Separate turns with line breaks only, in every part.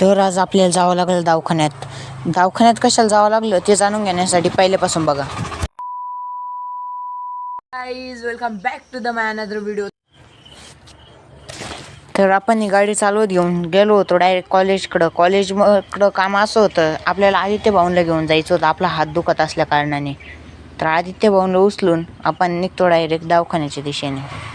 तर आज आपल्याला जावं लागलं दवाखान्यात. दवाखान्यात कशाला जावं लागलं ते जाणून घेण्यासाठी पहिल्यापासून बघा.
Guys welcome back to the my another video.
तर आपण ही गाडी चालवत घेऊन गेलो होतो डायरेक्ट कॉलेजकडं. कॉलेजकडं काम असं होतं, आपल्याला आदित्य भाऊंला घेऊन जायचं होतं आपला हात दुखत असल्या कारणाने. तर आदित्य भाऊंला उचलून आपण निघतो डायरेक्ट दवाखान्याच्या दिशेने.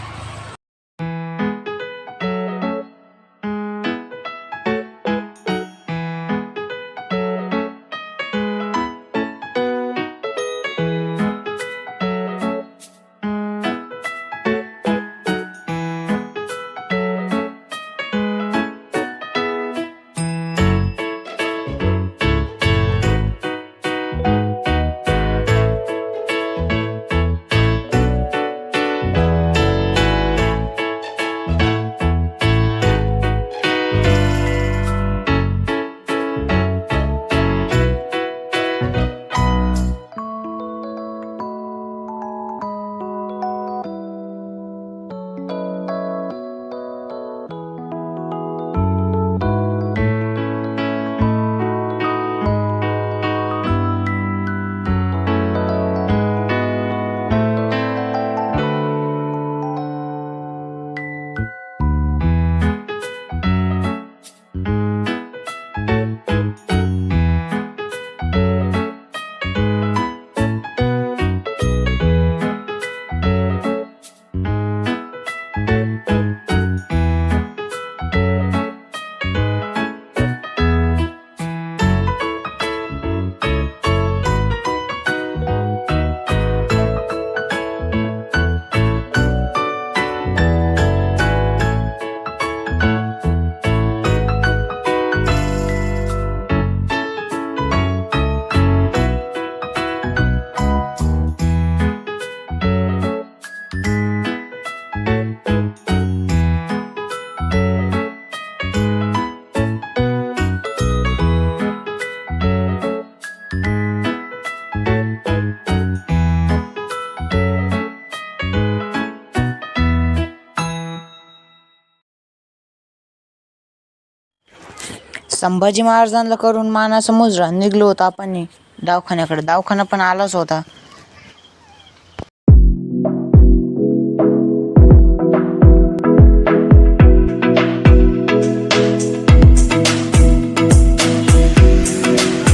संभाजी महाराजांना करून मानाचा मुजरा निघलो होतो आपण दवाखान्याकडे. दवाखाना पण आलाच होता.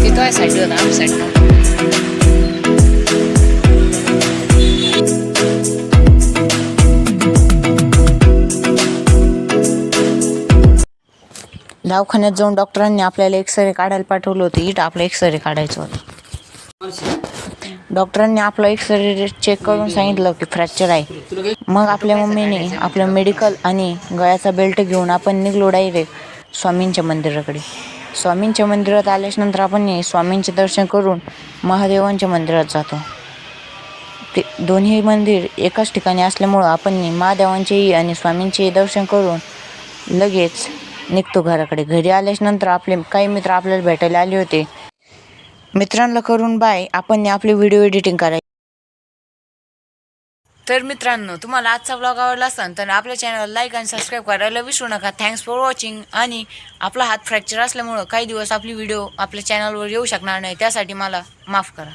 तिथं साईड होता आमच्या साईड. दवाखान्यात जाऊन डॉक्टरांनी आपल्याला एक्सरे काढायला पाठवलं होतं. इथं आपलं एक्सरे काढायचं होतं. डॉक्टरांनी आपलं एक्सरे चेक करून सांगितलं की फ्रॅक्चर आहे. मग आपल्या मम्मीने आपलं मेडिकल आणि गळ्याचा बेल्ट घेऊन आपण निघलो डायरेक्ट स्वामींच्या मंदिराकडे. स्वामींच्या मंदिरात आल्याच्यानंतर आपण स्वामींचे दर्शन करून महादेवांच्या मंदिरात जातो. ते दोन्ही मंदिर एकाच ठिकाणी असल्यामुळं आपण महादेवांचेही आणि स्वामींचेही दर्शन करून लगेच निघतो घराकडे. घरी आल्याच्यानंतर आपले काही मित्र आपल्याला भेटायला आले होते. मित्रांना करून बाय. आपण आपली व्हिडिओ एडिटिंग करायची. तर मित्रांनो, तुम्हाला आजचा व्लॉग आवडला असेल तर आपल्या चॅनलला लाईक आणि सबस्क्राईब करायला विसरू नका. Thanks for watching. आणि आपला हात फ्रॅक्चर असल्यामुळं काही दिवस आपली व्हिडिओ आपल्या चॅनलवर येऊ शकणार नाही, त्यासाठी मला माफ करा.